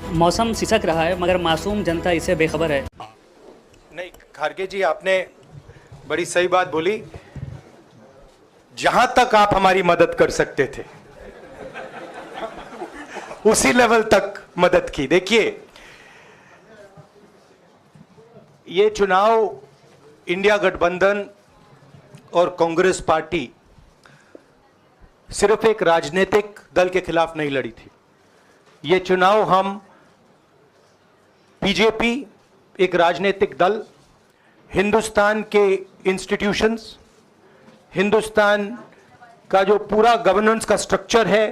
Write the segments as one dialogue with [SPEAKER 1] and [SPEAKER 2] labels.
[SPEAKER 1] मौसम सिसक रहा है मगर मासूम जनता इसे बेखबर है।
[SPEAKER 2] नहीं, खारगे जी आपने बड़ी सही बात बोली। जहां तक आप हमारी मदद कर सकते थे उसी लेवल तक मदद की। देखिए, ये चुनाव इंडिया गठबंधन और कांग्रेस पार्टी सिर्फ एक राजनीतिक दल के खिलाफ नहीं लड़ी थी। ये चुनाव हम बीजेपी, एक राजनीतिक दल, हिंदुस्तान के इंस्टीट्यूशंस, हिंदुस्तान का जो पूरा गवर्नेंस का स्ट्रक्चर है,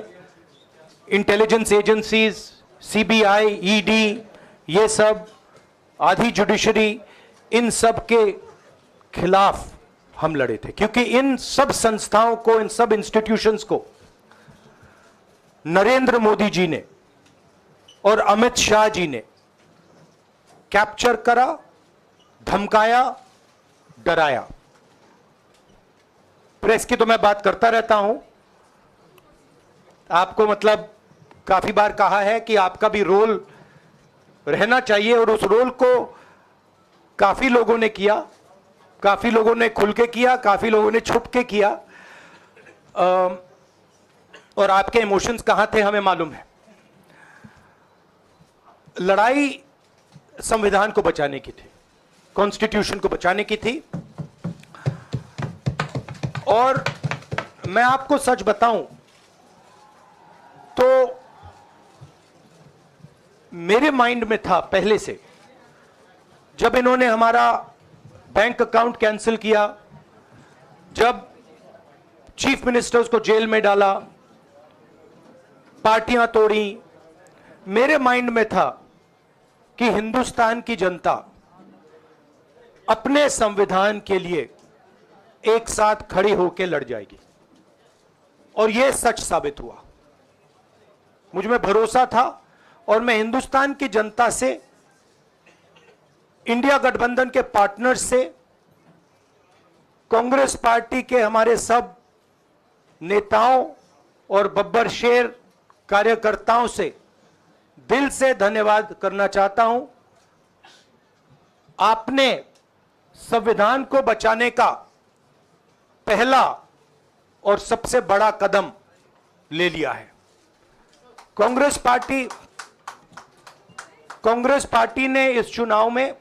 [SPEAKER 2] इंटेलिजेंस एजेंसीज, सीबीआई, ईडी, ये सब, आधी जुडिशरी, इन सब के खिलाफ हम लड़े थे। क्योंकि इन सब संस्थाओं को, इन सब इंस्टीट्यूशंस को नरेंद्र मोदी जी ने और अमित शाह जी ने कैप्चर करा, धमकाया, डराया। प्रेस की तो मैं बात करता रहता हूं, आपको मतलब काफी बार कहा है कि आपका भी रोल रहना चाहिए, और उस रोल को काफी लोगों ने किया, काफी लोगों ने खुल के किया, काफी लोगों ने छुप के किया, और आपके इमोशंस कहां थे हमें मालूम है। लड़ाई संविधान को बचाने की थी, कॉन्स्टिट्यूशन को बचाने की थी। और मैं आपको सच बताऊं तो मेरे माइंड में था पहले से, जब इन्होंने हमारा बैंक अकाउंट कैंसिल किया, जब चीफ मिनिस्टर्स को जेल में डाला, पार्टियां तोड़ी, मेरे माइंड में था कि हिंदुस्तान की जनता अपने संविधान के लिए एक साथ खड़ी होकर लड़ जाएगी। और यह सच साबित हुआ। मुझ में भरोसा था, और मैं हिंदुस्तान की जनता से, इंडिया गठबंधन के पार्टनर्स से, कांग्रेस पार्टी के हमारे सब नेताओं और बब्बर शेर कार्यकर्ताओं से दिल से धन्यवाद करना चाहता हूं। आपने संविधान को बचाने का पहला और सबसे बड़ा कदम ले लिया है। कांग्रेस पार्टी ने इस चुनाव में,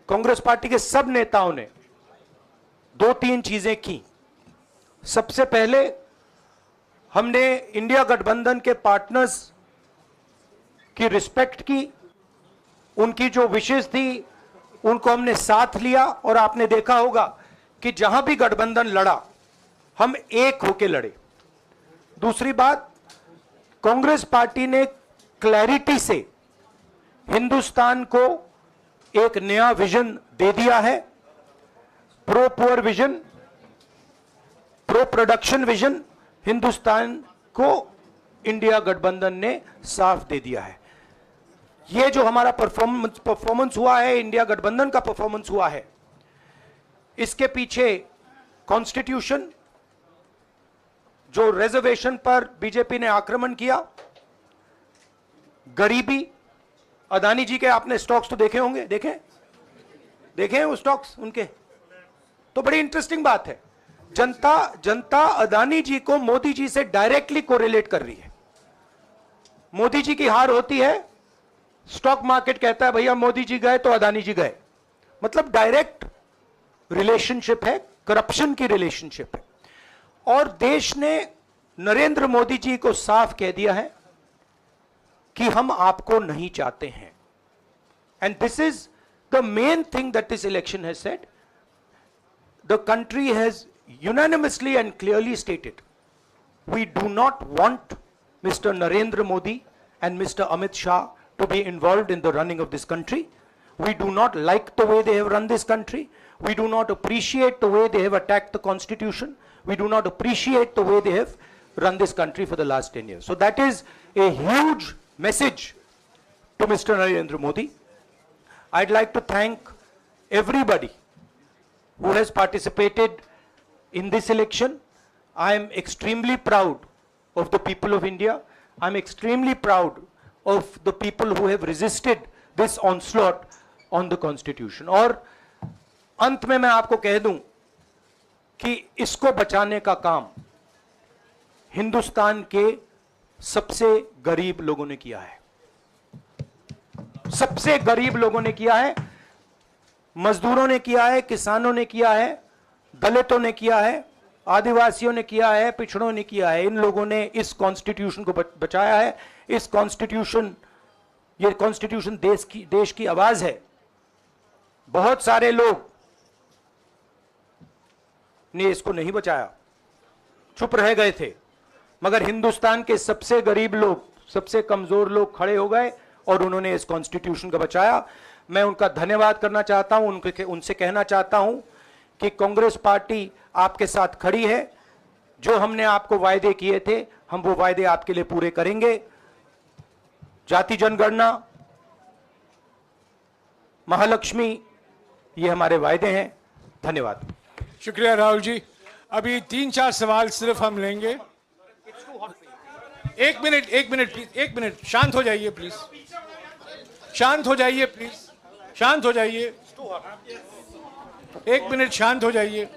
[SPEAKER 2] कांग्रेस पार्टी के सब नेताओं ने 2-3 चीजें की। सबसे पहले हमने इंडिया गठबंधन के पार्टनर्स की रिस्पेक्ट की, उनकी जो विशेष थी उनको हमने साथ लिया, और आपने देखा होगा कि जहां भी गठबंधन लड़ा हम एक होकर लड़े। दूसरी बात, कांग्रेस पार्टी ने क्लैरिटी से हिंदुस्तान को एक नया विजन दे दिया है, pro poor vision, pro production vision. Hindustan को इंडिया गठबंधन ने साफ दे दिया है। यह जो हमारा परफॉर्मेंस हुआ है, इंडिया गठबंधन का परफॉर्मेंस हुआ है, इसके पीछे कॉन्स्टिट्यूशन, जो रिजर्वेशन पर बीजेपी ने आक्रमण किया, गरीबी, अदानी जी के आपने स्टॉक्स तो देखे होंगे, देखे हैं वो स्टॉक्स उनके, तो बड़ी इंटरेस्टिंग बात है। जनता अदानी जी को मोदी जी से डायरेक्टली कोरिलेट कर रही है। मोदी जी की हार होती है, स्टॉक मार्केट कहता है भैया मोदी जी गए तो अदानी जी गए। मतलब डायरेक्ट रिलेशनशिप है, करप्शन की रिलेशनशिप है। और देश ने नरेंद्र मोदी जी को साफ कह दिया है कि हम आपको नहीं चाहते हैं। And this is the main thing that this election has said. The country has unanimously and clearly stated, we do not want Mr. Narendra Modi and Mr. Amit Shah to be involved in the running of this country. We do not like the way they have run this country. We do not appreciate the way they have attacked the constitution. We do not appreciate the way they have run this country for the last 10 years. So that is a huge message to Mr. Narendra Modi. I'd like to thank everybody who has participated in this election. I am extremely proud of the people of India. I'm extremely proud of the people who have resisted this onslaught on the constitution. और अंत में मैं आपको कह दूं कि इसको बचाने का काम हिंदुस्तान के सबसे गरीब लोगों ने किया है, सबसे गरीब लोगों ने किया है, मजदूरों ने किया है, किसानों ने किया है, दलितों ने किया है, आदिवासियों ने किया है, पिछड़ों ने किया है। इन लोगों ने इस कॉन्स्टिट्यूशन को बचाया है। इस कॉन्स्टिट्यूशन, ये कॉन्स्टिट्यूशन देश की आवाज है। बहुत सारे लोग ने इसको नहीं बचाया, चुप रह गए थे, मगर हिंदुस्तान के सबसे गरीब लोग, सबसे कमजोर लोग खड़े हो गए और उन्होंने इस कॉन्स्टिट्यूशन को बचाया। मैं उनका धन्यवाद करना चाहता हूं, उनसे कहना चाहता हूं कि कांग्रेस पार्टी आपके साथ खड़ी है। जो हमने आपको वायदे किए थे, हम वो वायदे आपके लिए पूरे करेंगे। जाति जनगणना, महालक्ष्मी, ये हमारे वायदे हैं। धन्यवाद।
[SPEAKER 3] शुक्रिया राहुल जी। अभी 3-4 सवाल सिर्फ हम लेंगे। एक मिनट प्लीज, एक मिनट, शांत हो जाइए प्लीज, शांत हो जाइए प्लीज, शांत हो जाइए, 1 मिनट शांत हो जाइए।